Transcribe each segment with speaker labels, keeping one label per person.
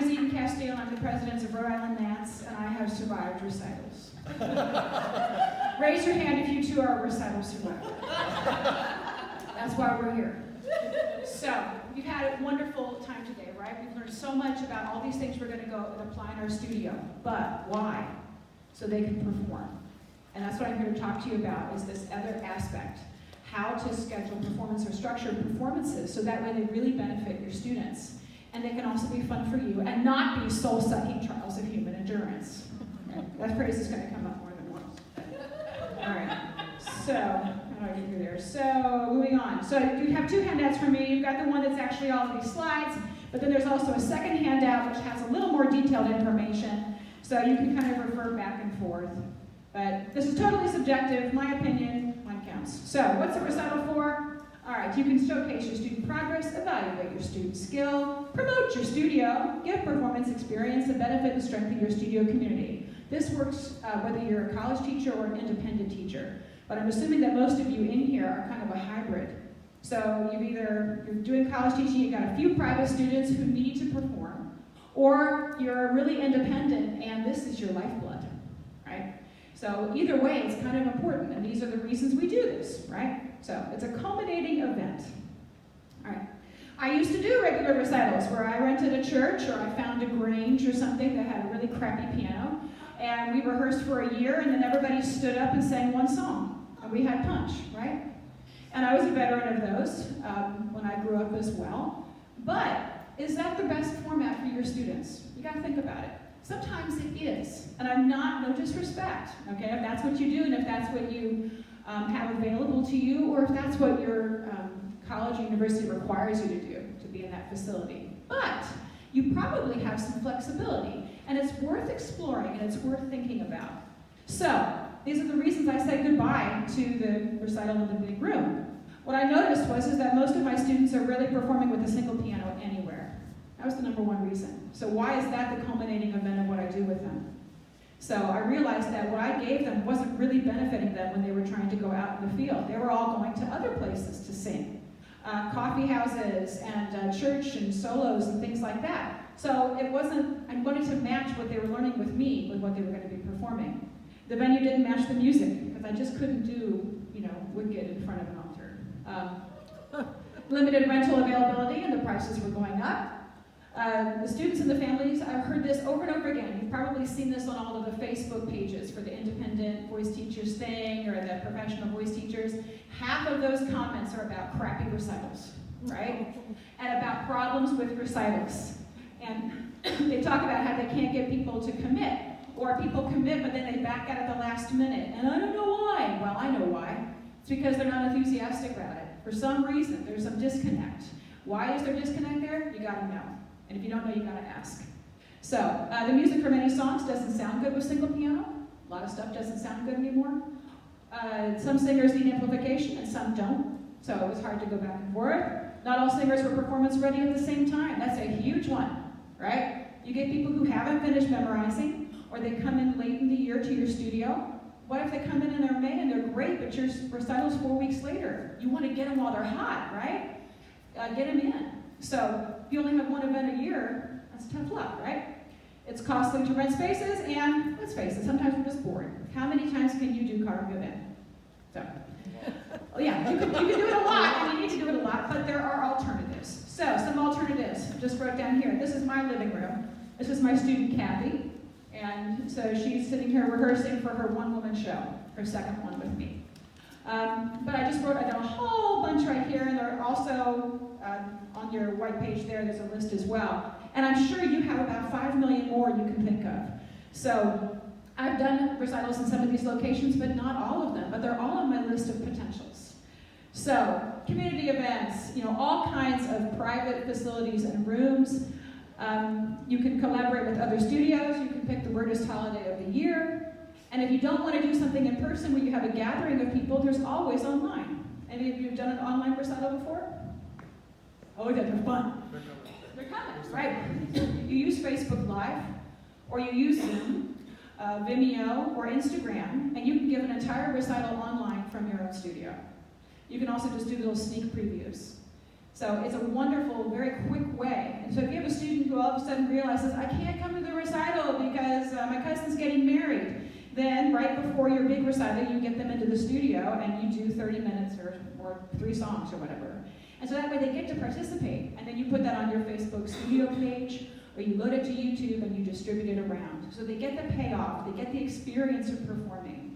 Speaker 1: is Eden Casteel, I'm the president of Rhode Island Nats, and I have survived recitals. Raise your hand if you too are a recital survivor. That's why we're here. So, you've had a wonderful time today, right? We've learned so much about all these things we're going to go and apply in our studio. But why? So they can perform. And that's what I'm here to talk to you about, is this other aspect. How to schedule performance or structure performances so that way they really benefit your students. And they can also be fun for you and not be soul-sucking trials of human endurance. Right? That phrase is going to come up more than once. All right. So, how do I get through there? So, moving on. So, you have two handouts for me. You've got the one that's actually all of these slides, but then there's also a second handout which has a little more detailed information, so you can kind of refer back and forth. But this is totally subjective. My opinion, one counts. So, what's a recital for? All right, you can showcase your student progress, evaluate your student skill, promote your studio, give performance experience, and benefit and strengthen your studio community. This works whether you're a college teacher or an independent teacher. But I'm assuming that most of you in here are kind of a hybrid. So you're doing college teaching, you've got a few private students who need to perform, or you're really independent and this is your lifeblood, right? So either way, it's kind of important, and these are the reasons we do this, right? So it's a culminating event. All right. I used to do regular recitals where I rented a church or I found a Grange or something that had a really crappy piano, and we rehearsed for a year, and then everybody stood up and sang one song, and we had punch, right? And I was a veteran of those when I grew up as well. But is that the best format for your students? You got to think about it. Sometimes it is, and I'm not, no disrespect, okay? If that's what you do, and if that's what you have available to you, or if that's what your college or university requires you to do, to be in that facility. But you probably have some flexibility, and it's worth exploring, and it's worth thinking about. So, these are the reasons I said goodbye to the recital in the big room. What I noticed is that most of my students are really performing with a single piano anywhere. That was the number one reason. So why is that the culminating event of what I do with them? So I realized that what I gave them wasn't really benefiting them when they were trying to go out in the field. They were all going to other places to sing. Coffee houses and church and solos and things like that. So it wasn't, I wanted to match what they were learning with me with what they were going to be performing. The venue didn't match the music because I just couldn't do, Wicked in front of an altar. Limited rental availability and the prices were going up. The students and the families, I've heard this over and over again. You've probably seen this on all of the Facebook pages for the independent voice teachers thing or the professional voice teachers. Half of those comments are about crappy recitals, right? And about problems with recitals. And they talk about how they can't get people to commit. Or people commit, but then they back out at the last minute. And I don't know why. Well, I know why. It's because they're not enthusiastic about it. For some reason, there's some disconnect. Why is there disconnect there? You gotta know. And if you don't know, you gotta ask. So, the music for many songs doesn't sound good with single piano. A lot of stuff doesn't sound good anymore. Some singers need amplification and some don't. So it was hard to go back and forth. Not all singers were performance ready at the same time. That's a huge one, right? You get people who haven't finished memorizing, or they come in late in the year to your studio. What if they come in and they're May and they're great, but your recital's 4 weeks later? You want to get them while they're hot, right? Get them in. So if you only have one event a year, that's tough luck, right? It's costly to rent spaces, and let's face it, sometimes we're just bored. How many times can you do cargo in? So, well, yeah, you can do it a lot, and you need to do it a lot, but there are alternatives. So, some alternatives. I just wrote down here. This is my living room. This is my student, Kathy. And so she's sitting here rehearsing for her one-woman show, her second one with me. But I just wrote down a whole bunch right here, and they're also on your white page there's a list as well. And I'm sure you have about 5 million more you can think of. So I've done recitals in some of these locations, but not all of them, but they're all on my list of potentials. So community events, all kinds of private facilities and rooms. You can collaborate with other studios. You can pick the weirdest holiday of the year. And if you don't want to do something in person where you have a gathering of people, there's always online. Any of you have done an online recital before? Oh, yeah, they're fun. They're coming, right? You use Facebook Live, or you use Zoom, Vimeo, or Instagram, and you can give an entire recital online from your own studio. You can also just do little sneak previews. So it's a wonderful, very quick way. And so if you have a student who all of a sudden realizes, I can't come to the recital because my cousin's getting married. Then right before your big recital, you get them into the studio and you do 30 minutes or 3 songs or whatever. And so that way they get to participate. And then you put that on your Facebook studio page, or you load it to YouTube and you distribute it around. So they get the payoff, they get the experience of performing.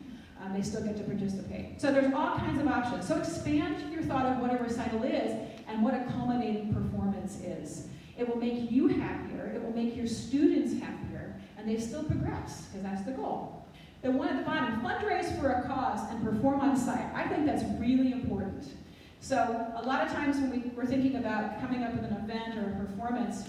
Speaker 1: They still get to participate. So there's all kinds of options. So expand your thought of what a recital is and what a culminating performance is. It will make you happier, it will make your students happier, and they still progress, because that's the goal. The one at the bottom, fundraise for a cause and perform on site. I think that's really important. So a lot of times when we're thinking about coming up with an event or a performance,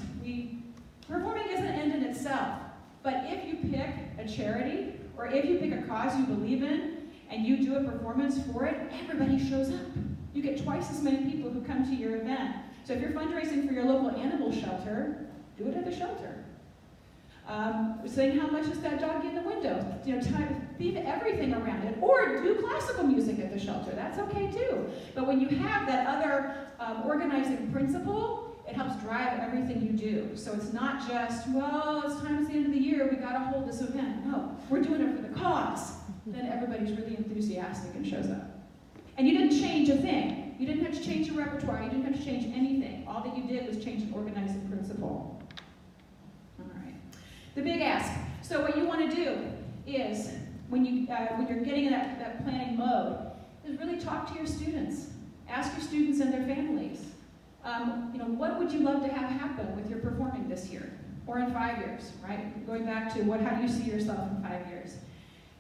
Speaker 1: performing isn't an end in itself. But if you pick a charity, or if you pick a cause you believe in, and you do a performance for it, everybody shows up. You get twice as many people who come to your event. So if you're fundraising for your local animal shelter, do it at the shelter. Saying how much is that dog in the window? Leave everything around it. Or do classical music at the shelter. That's okay too. But when you have that other organizing principle, it helps drive everything you do. So it's not just, well, it's time, it's the end of the year, we gotta hold this event. No, we're doing it for the cause. Then everybody's really enthusiastic and shows up. And you didn't change a thing. You didn't have to change your repertoire, you didn't have to change anything. All that you did was change an organizing principle. All right. The big ask. So what you wanna do is, when you're getting in that planning mode, is really talk to your students. Ask your students and their families. What would you love to have happen with your performing this year? Or in 5 years, right? Going back to how do you see yourself in 5 years?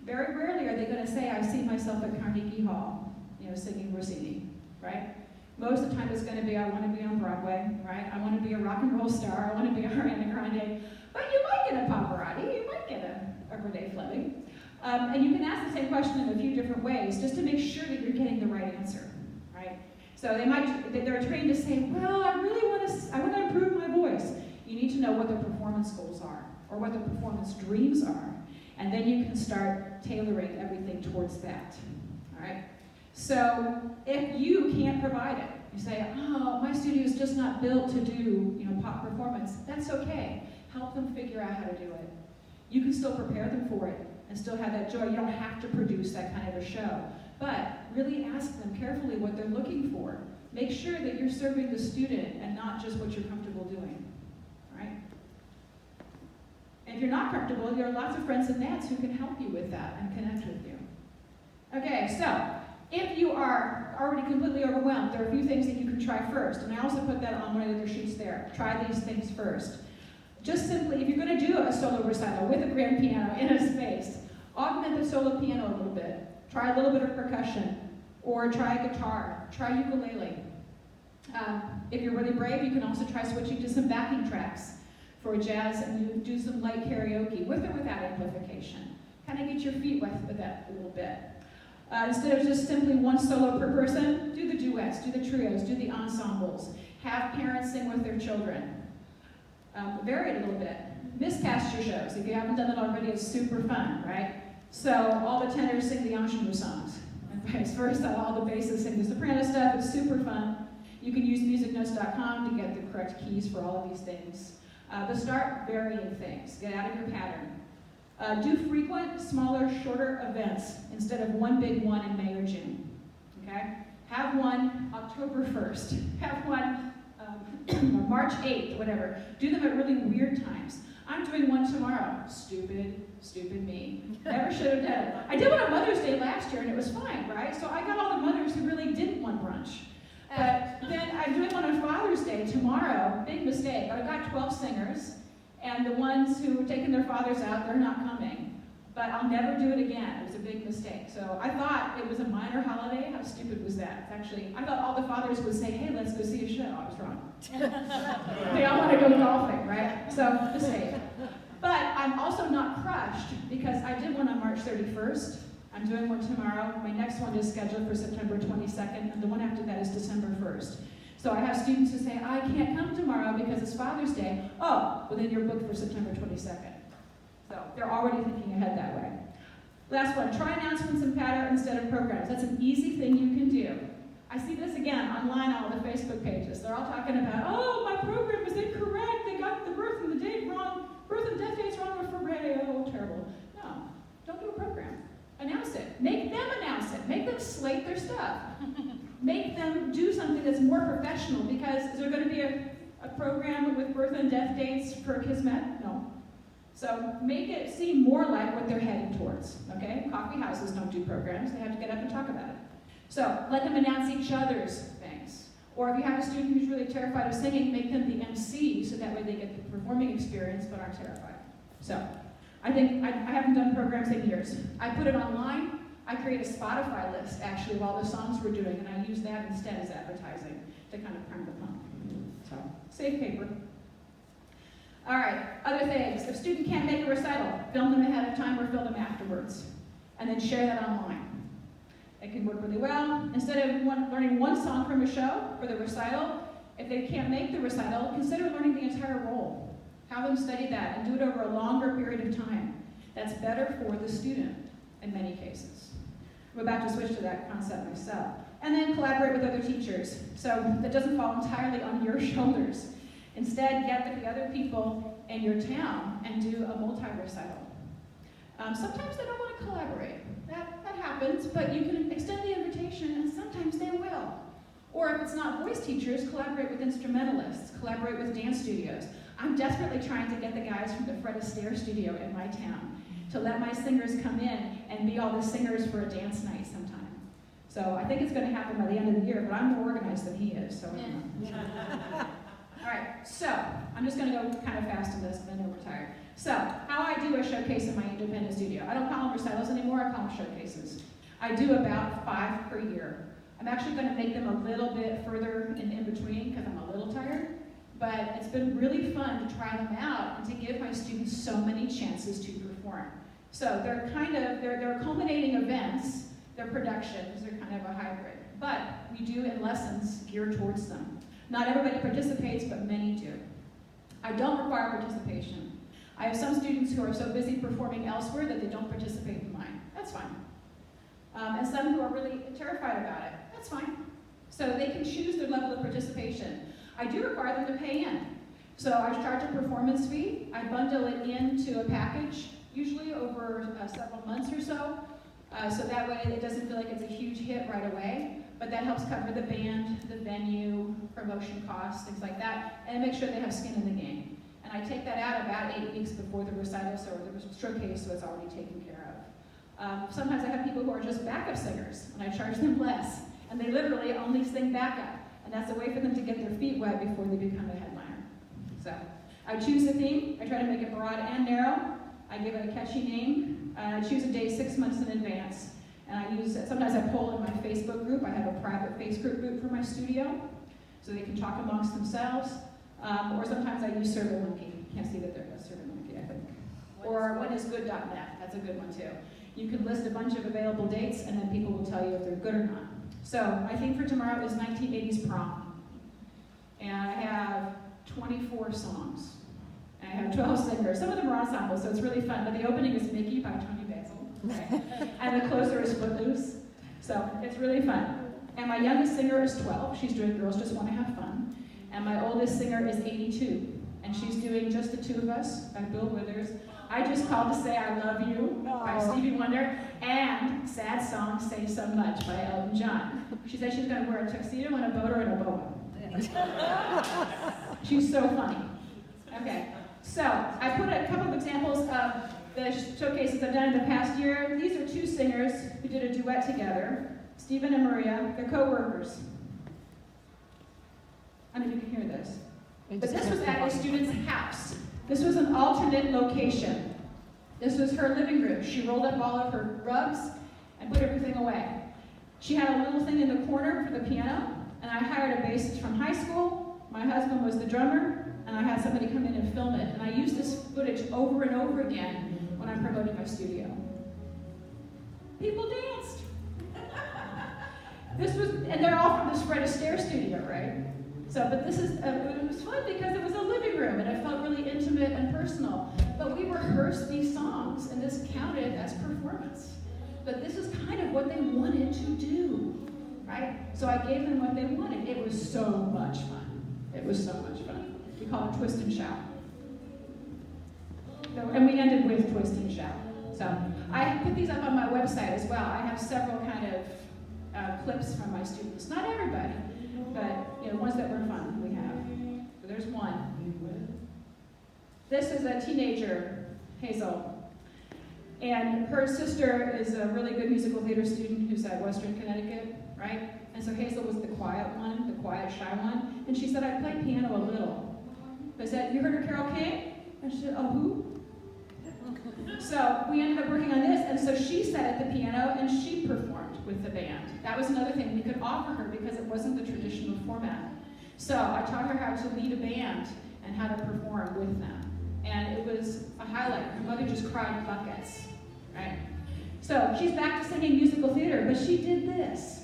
Speaker 1: Very rarely are they going to say, I see myself at Carnegie Hall, singing Rossini, right? Most of the time it's going to be, I want to be on Broadway, right? I want to be a rock and roll star, I want to be a Ariana Grande. But you might get a Pavarotti, you might get a Renee Fleming. And you can ask the same question in a few different ways, just to make sure that you're getting the right answer, right? So they're trained to say, well, I want to improve my voice. You need to know what their performance goals are, or what their performance dreams are, and then you can start tailoring everything towards that, all right? So if you can't provide it, you say, oh, my studio is just not built to do, pop performance. That's okay. Help them figure out how to do it. You can still prepare them for it and still have that joy. You don't have to produce that kind of a show. But really ask them carefully what they're looking for. Make sure that you're serving the student and not just what you're comfortable doing, right? And if you're not comfortable, there are lots of friends and Nats who can help you with that and connect with you. Okay, so if you are already completely overwhelmed, there are a few things that you can try first. And I also put that on one of the sheets there. Try these things first. Just simply, if you're going to do a solo recital with a grand piano in a space, augment the solo piano a little bit. Try a little bit of percussion, or try a guitar, try ukulele. If you're really brave, you can also try switching to some backing tracks for jazz, and you do some light karaoke, with or without amplification. Kind of get your feet wet with that a little bit. Instead of just simply one solo per person, do the duets, do the trios, do the ensembles. Have parents sing with their children. Vary it a little bit. Miscast your shows. If you haven't done that already, it's super fun, right? So all the tenors sing the ingenue songs, and vice versa. All the basses sing the soprano stuff. It's super fun. You can use musicnotes.com to get the correct keys for all of these things. But start varying things. Get out of your pattern. Do frequent, smaller, shorter events instead of one big one in May or June. Okay? Have one October 1st. Have one March 8th, whatever. Do them at really weird times. I'm doing one tomorrow. Stupid me. Never should have done it. I did one on Mother's Day last year and it was fine, right? So I got all the mothers who really didn't want brunch. But then I'm doing one on Father's Day tomorrow. Big mistake. I've got 12 singers, and the ones who have taken their fathers out, they're not coming. But I'll never do it again. It was a big mistake. So I thought it was a minor holiday. How stupid was that? Actually, I thought all the fathers would say, hey, let's go see a show. I was wrong. They all want to go golfing, right? So, mistake. But I'm also not crushed because I did one on March 31st. I'm doing one tomorrow. My next one is scheduled for September 22nd, and the one after that is December 1st. So I have students who say, I can't come tomorrow because it's Father's Day. Oh, well then you're booked for September 22nd. So they're already thinking ahead that way. Last one, try announcements and pattern instead of programs. That's an easy thing you can do. I see this again online on all the Facebook pages. They're all talking about, oh, my program is incorrect. They got the birth professional, because is there going to be a program with birth and death dates for Kismet? No. So make it seem more like what they're heading towards, okay? Coffee houses don't do programs. They have to get up and talk about it. So let them announce each other's things. Or if you have a student who's really terrified of singing, make them the MC, so that way they get the performing experience but aren't terrified. So I think I haven't done programs in years. I put it online. I create a Spotify list, actually, while the songs we're doing, and I use that instead as advertising to kind of prime the pump. So, save paper. All right, other things. If a student can't make a recital, film them ahead of time or film them afterwards, and then share that online. It can work really well. Instead of learning one song from a show for the recital, if they can't make the recital, consider learning the entire role. Have them study that and do it over a longer period of time. That's better for the student in many cases. I'm about to switch to that concept myself. And then collaborate with other teachers. So that doesn't fall entirely on your shoulders. Instead, get with the other people in your town and do a multi-recital. Sometimes they don't want to collaborate. That happens, but you can extend the invitation, and sometimes they will. Or if it's not voice teachers, collaborate with instrumentalists, collaborate with dance studios. I'm desperately trying to get the guys from the Fred Astaire studio in my town to let my singers come in and be all the singers for a dance night sometime. So I think it's going to happen by the end of the year, but I'm more organized than he is, so All right, so I'm just going to go kind of fast on this, because I know we're tired. So, how I do a showcase in my independent studio. I don't call them recitals anymore, I call them showcases. I do about 5 per year. I'm actually going to make them a little bit further in between, because I'm a little tired. But it's been really fun to try them out and to give my students so many chances to perform. So they're they're culminating events, they're productions, they're kind of a hybrid. But we do in lessons geared towards them. Not everybody participates, but many do. I don't require participation. I have some students who are so busy performing elsewhere that they don't participate in mine. That's fine. And some who are really terrified about it. That's fine. So they can choose their level of participation. I do require them to pay in. So I charge a performance fee. I bundle it into a package, usually over several months or so. So that way it doesn't feel like it's a huge hit right away. But that helps cover the band, the venue, promotion costs, things like that, and make sure they have skin in the game. And I take that out about 8 weeks before the recital or the showcase, so it's already taken care of. Sometimes I have people who are just backup singers, and I charge them less. And they literally only sing backup. And that's a way for them to get their feet wet before they become a headliner. So I choose a theme. I try to make it broad and narrow. I give it a catchy name. I choose a day 6 months in advance. And I use, sometimes I poll in my Facebook group. I have a private Facebook group for my studio, so they can talk amongst themselves. Or sometimes I use SurveyMonkey. You can't see that there is SurveyMonkey, I think. Or whatisgood.net. That's a good one too. You can list a bunch of available dates, and then people will tell you if they're good or not. So my theme for tomorrow is 1980s prom. And I have 24 songs. And I have 12 singers. Some of them are ensembles, so it's really fun. But the opening is Mickey by Tony Basil. Okay. And the closer is Footloose. So it's really fun. And my youngest singer is 12. She's doing Girls Just Want to Have Fun. And my oldest singer is 82. And she's doing Just the Two of Us by Bill Withers. I Just Called to Say I Love You by Stevie Wonder. And Sad Song Say So Much by Elton John. She said she's going to wear a tuxedo and a boater and a boa. She's so funny. Okay, so I put a couple of examples of the showcases I've done in the past year. These are 2 singers who did a duet together, Stephen and Maria. They're co-workers. I don't know if you can hear this. But this was at a student's house. This was an alternate location. This was her living room. She rolled up all of her rugs and put everything away. She had a little thing in the corner for the piano, and I hired a bassist from high school. My husband was the drummer, and I had somebody come in and film it. And I used this footage over and over again when I'm promoting my studio. People danced. And they're all from this Fred Astaire studio, right? So, but this is, it was fun because it was a living room and it felt really intimate and personal. But we rehearsed these songs and this counted as performance. But this is kind of what they wanted to do, right? So I gave them what they wanted. It was so much fun. It was so much fun. We call it Twist and Shout. So, and we ended with Twist and Shout. So I put these up on my website as well. I have several kind of clips from my students. Not everybody, but ones that were fun we have. So there's one. This is a teenager, Hazel. And her sister is a really good musical theater student who's at Western Connecticut, right? And so Hazel was the quiet one, the quiet, shy one. And she said, I play piano a little. I said, you heard of Carole King? And she said, oh, who? So we ended up working on this, and so she sat at the piano and she performed with the band. That was another thing we could offer her because it wasn't the traditional format. So I taught her how to lead a band and how to perform with them. And it was a highlight. Her mother just cried buckets, right? So she's back to singing musical theater, but she did this,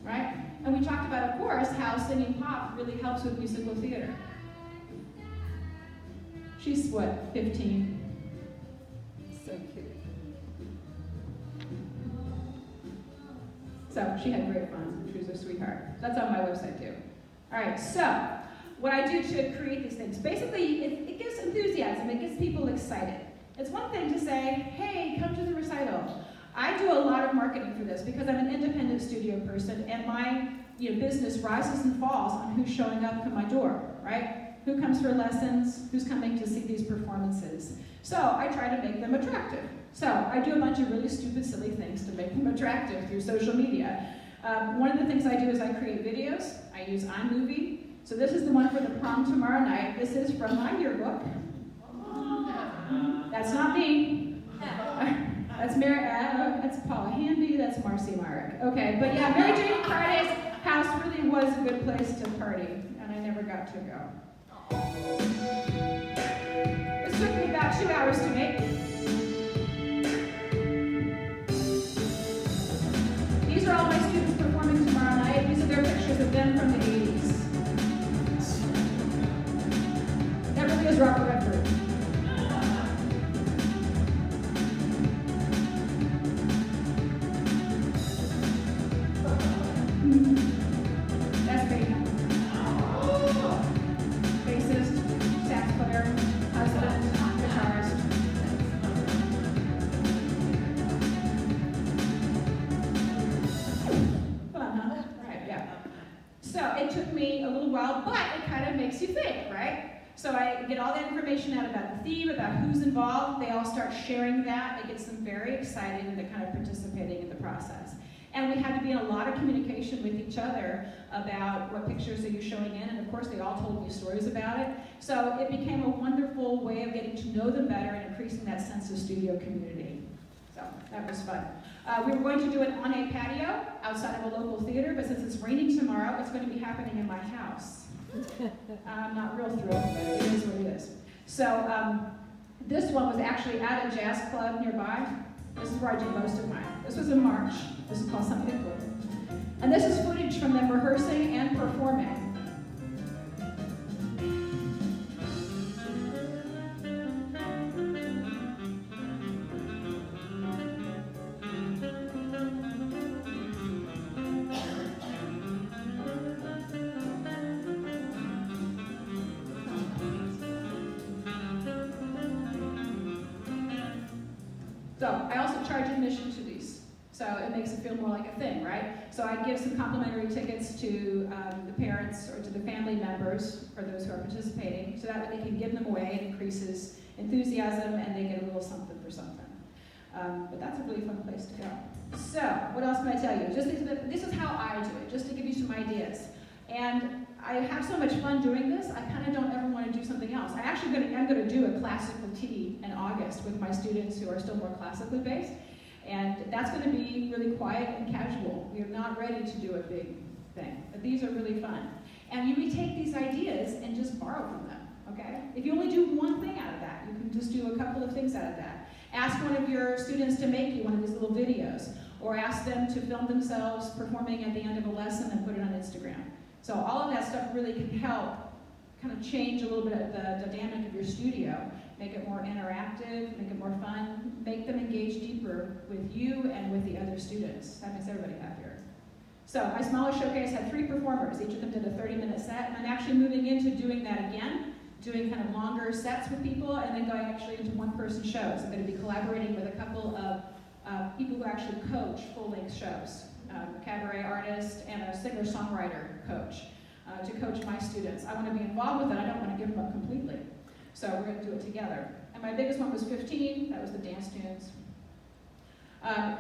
Speaker 1: right? And we talked about, of course, how singing pop really helps with musical theater. She's what, 15? So cute. So she had great fun. She was a sweetheart. That's on my website too. All right, so what I do to create these things, basically it gives enthusiasm, it gets people excited. It's one thing to say, hey, come to the recital. I do a lot of marketing for this because I'm an independent studio person and my business rises and falls on who's showing up to my door, right? Who comes for lessons, who's coming to see these performances. So I try to make them attractive. So I do a bunch of really stupid, silly things to make them attractive through social media. One of the things I do is I create videos. I use iMovie. So this is the one for the prom tomorrow night. This is from my yearbook. That's not me. That's Mary. That's Paula Handy. That's Marcy Myrick. Okay, but yeah, Mary Jane Friday's house really was a good place to party, and I never got to go. This took me about 2 hours to make. These are all my students performing tomorrow night. These are their pictures of them from the 80s. That really is Robert Redford. That's me. Bassist, sax player, husband, guitarist. Fun, huh? Right, yeah. So it took me a little while, but it kind of makes you think, right? So I get all that information out about the theme, about who's involved. They all start sharing that. It gets them very excited and they're kind of participating in the process. And we had to be in a lot of communication with each other about what pictures are you showing in, and of course they all told me stories about it. So it became a wonderful way of getting to know them better and increasing that sense of studio community. So that was fun. We were going to do it on a patio outside of a local theater, but since it's raining tomorrow, it's going to be happening in my house. I'm not real thrilled, but it is what it is. So this one was actually at a jazz club nearby. This is where I do most of mine. This was in March. This is called Something Good. And this is footage from them rehearsing and performing. So I also charge admission to these, so it makes it feel more like a thing, right? So I give some complimentary tickets to the parents or to the family members for those who are participating, so that way they can give them away. It increases enthusiasm and they get a little something for something. But that's a really fun place to go. So what else can I tell you? This is how I do it, just to give you some ideas. And I have so much fun doing this, I kind of don't ever want to do something else. I'm going to do a classical tea in August with my students who are still more classically based. And that's going to be really quiet and casual. We are not ready to do a big thing. But these are really fun. And you may take these ideas and just borrow from them, okay? If you only do one thing out of that, you can just do a couple of things out of that. Ask one of your students to make you one of these little videos, or ask them to film themselves performing at the end of a lesson and put it on Instagram. So all of that stuff really can help kind of change a little bit of the dynamic of your studio, make it more interactive, make it more fun, make them engage deeper with you and with the other students. That makes everybody happier. So my smaller showcase had 3 performers. Each of them did a 30-minute set, and I'm actually moving into doing that again, doing kind of longer sets with people, and then going actually into one-person shows. I'm going to be collaborating with a couple of people who actually coach full-length shows. A cabaret artist and a singer-songwriter coach. to coach my students. I want to be involved with it. I don't want to give them up completely. So we're going to do it together. And my biggest one was 15. That was the dance tunes.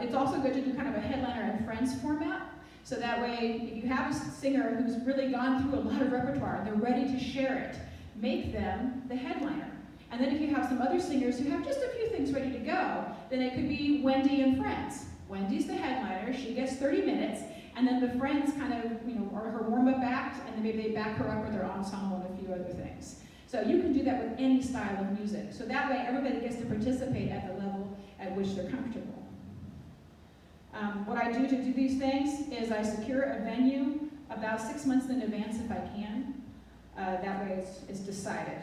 Speaker 1: It's also good to do kind of a headliner and friends format. So that way, if you have a singer who's really gone through a lot of repertoire and they're ready to share it, make them the headliner. And then if you have some other singers who have just a few things ready to go, then it could be Wendy and friends. Wendy's the headliner, she gets 30 minutes, and then the friends kind of, are her warm-up act, and then maybe they back her up with their ensemble and a few other things. So you can do that with any style of music. So that way everybody gets to participate at the level at which they're comfortable. What I do to do these things is I secure a venue about 6 months in advance if I can. That way it's decided.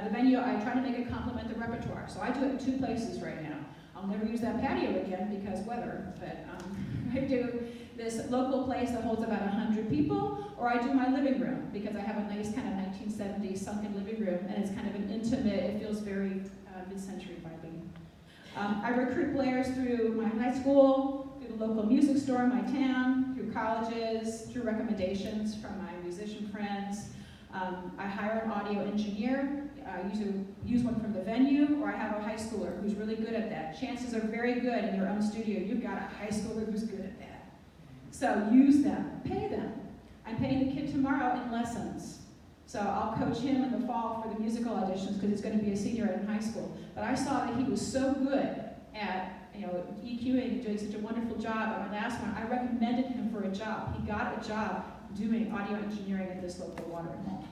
Speaker 1: The venue, I try to make it complement the repertoire. So I do it in 2 places right now. I'll never use that patio again because weather, but I do this local place that holds about 100 people, or I do my living room because I have a nice kind of 1970s sunken living room, and it's kind of an intimate, it feels very mid-century vibing. I recruit players through my high school, through the local music store in my town, through colleges, through recommendations from my musician friends. I hire an audio engineer. I usually use one from the venue, or I have a high schooler who's really good at that. Chances are very good in your own studio. You've got a high schooler who's good at that. So use them, pay them. I'm paying the kid tomorrow in lessons. So I'll coach him in the fall for the musical auditions because he's going to be a senior in high school. But I saw that he was so good at EQing and doing such a wonderful job at my last one. I recommended him for a job. He got a job doing audio engineering at this local watering hole.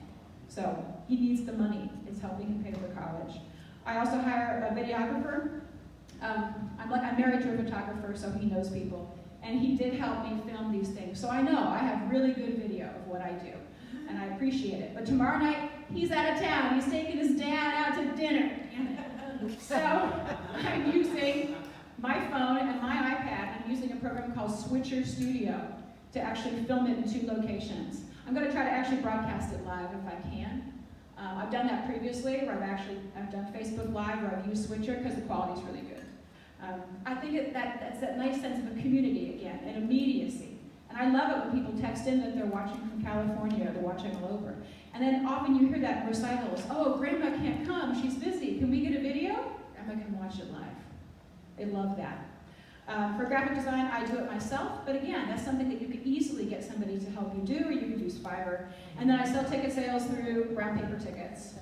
Speaker 1: So he needs the money. It's helping him pay for college. I also hire a videographer. I'm married to a photographer, so he knows people. And he did help me film these things. So I know I have really good video of what I do. And I appreciate it. But tomorrow night, he's out of town. He's taking his dad out to dinner. So I'm using my phone and my iPad. I'm using a program called Switcher Studio to actually film it in 2 locations. I'm going to try to actually broadcast it live if I can. I've done that previously, where I've done Facebook Live, where I've used Switcher because the quality's really good. I think that's that nice sense of a community again, and immediacy. And I love it when people text in that they're watching from California or they're watching all over. And then often you hear that in recitals, oh, Grandma can't come, she's busy. Can we get a video? Grandma can watch it live. They love that. For graphic design, I do it myself, but again, that's something that you could easily get somebody to help you do, or you could use Fiverr. And then I sell ticket sales through brown paper tickets.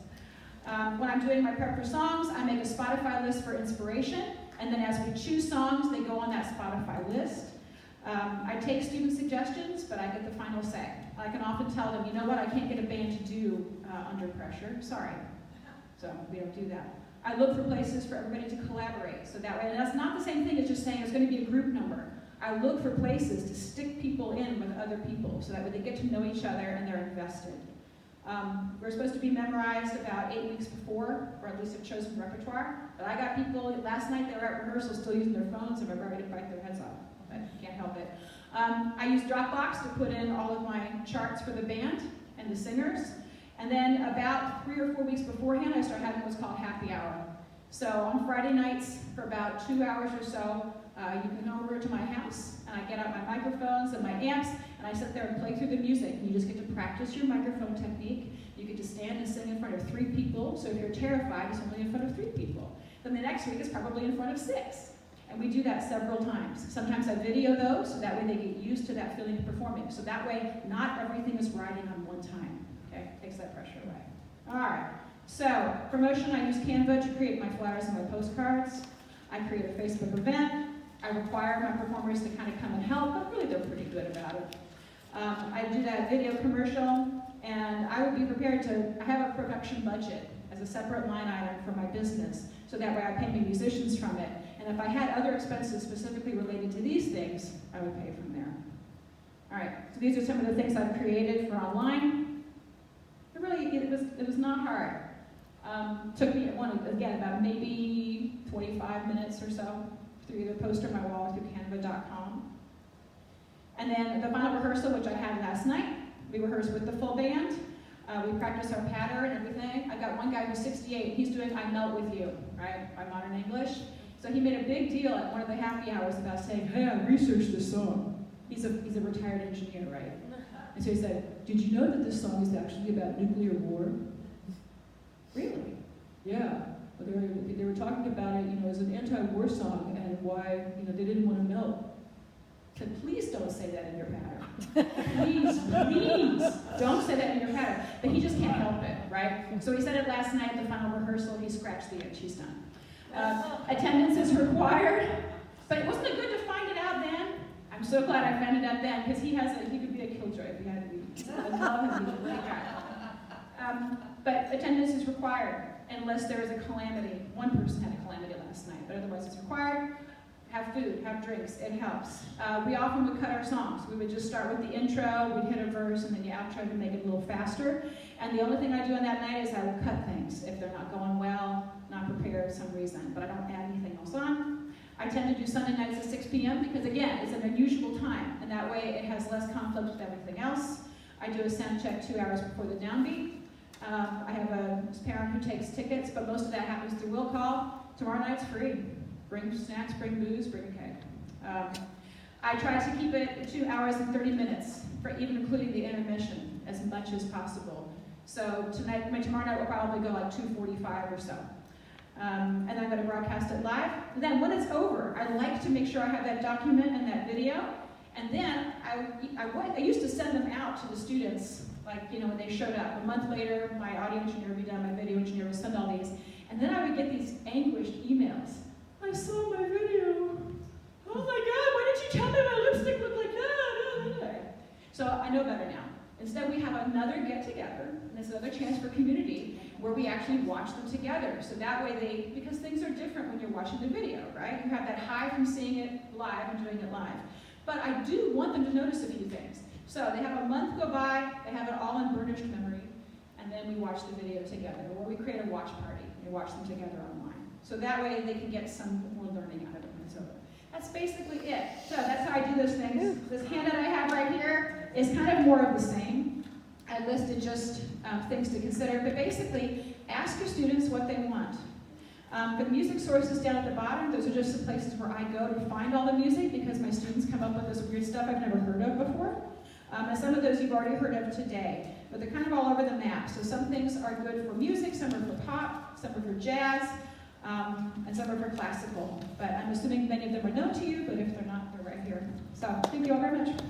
Speaker 1: When I'm doing my prep for songs, I make a Spotify list for inspiration, and then as we choose songs, they go on that Spotify list. I take student suggestions, but I get the final say. I can often tell them, you know what, I can't get a band to do under pressure, sorry. So we don't do that. I look for places for everybody to collaborate, so that way, and that's not the same thing as just saying it's going to be a group number. I look for places to stick people in with other people, so that way they get to know each other and they're invested. We're supposed to be memorized about 8 weeks before, or at least have chosen repertoire, but I got people, last night they were at rehearsal still using their phones and were ready to bite their heads off, but can't help it. I use Dropbox to put in all of my charts for the band and the singers. And then about 3 or 4 weeks beforehand, I start having what's called happy hour. So on Friday nights, for about 2 hours or so, you can come over to my house, and I get out my microphones and my amps, and I sit there and play through the music. And you just get to practice your microphone technique. You get to stand and sing in front of 3 people. So if you're terrified, it's only in front of 3 people. Then the next week, it's probably in front of 6. And we do that several times. Sometimes I video those, so that way they get used to that feeling of performing. So that way, not everything is riding on one time. Okay, takes that pressure away. All right, so promotion, I use Canva to create my flyers and my postcards. I create a Facebook event. I require my performers to kind of come and help, but really they're pretty good about it. I do that video commercial, and I would be prepared to, I have a production budget as a separate line item for my business, so that way I pay my musicians from it. And if I had other expenses specifically related to these things, I would pay from there. All right, so these are some of the things I've created for online. It was not hard. Took me, about maybe 25 minutes or so to either post on my wall or through canva.com. And then the final rehearsal, which I had last night, we rehearsed with the full band. We practiced our pattern and everything. I got one guy who's 68, he's doing I Melt With You, right, by Modern English. So he made a big deal at one of the happy hours about saying, hey, I researched this song. He's a retired engineer, right? And so he said, did you know that this song is actually about nuclear war? Really? Yeah. Well, they were talking about it, as an anti-war song and why, they didn't want to melt. I said, please don't say that in your pattern. Please don't say that in your pattern. But he just can't help it, right? So he said it last night at the final rehearsal. He scratched the itch. He's done. Attendance is required. But wasn't it good to find it out then? I'm so glad I found it out then, because he could be a killjoy if he had to be. I love him. He's a great guy. But attendance is required unless there is a calamity. One person had a calamity last night, but otherwise it's required. Have food, have drinks, it helps. We often would cut our songs. We would just start with the intro, we'd hit a verse, and then the outro to make it a little faster. And the only thing I do on that night is I will cut things if they're not going well, not prepared for some reason, but I don't add anything else on. I tend to do Sunday nights at 6 p.m. because, again, it's an unusual time, and that way it has less conflict with everything else. I do a sound check 2 hours before the downbeat. I have a parent who takes tickets, but most of that happens through will call. Tomorrow night's free. Bring snacks, bring booze, bring a cake. I try to keep it 2 hours and 30 minutes, for even including the intermission, as much as possible. So tomorrow night will probably go like 2:45 or so. And I'm going to broadcast it live. And then when it's over, I like to make sure I have that document and that video. And then I used to send them out to the students, like, when they showed up. A month later, my audio engineer would be done, my video engineer would send all these. And then I would get these anguished emails. I saw my video. Oh my God, why didn't you tell me my lipstick looked like that? So I know better now. Instead, we have another get-together, and it's another chance for community, where we actually watch them together. So that way because things are different when you're watching the video, right? You have that high from seeing it live and doing it live. But I do want them to notice a few things. So they have a month go by, they have it all in burnished memory, and then we watch the video together, or we create a watch party, and we watch them together online. So that way they can get some more learning out of it when it's over. That's basically it. So that's how I do those things. This handout I have right here is kind of more of the same. I listed just things to consider, but basically ask your students what they want. The music sources down at the bottom, those are just the places where I go to find all the music because my students come up with this weird stuff I've never heard of before. And some of those you've already heard of today, but they're kind of all over the map. So some things are good for music, some are for pop, some are for jazz, and some are for classical. But I'm assuming many of them are known to you, but if they're not, they're right here. So thank you all very much.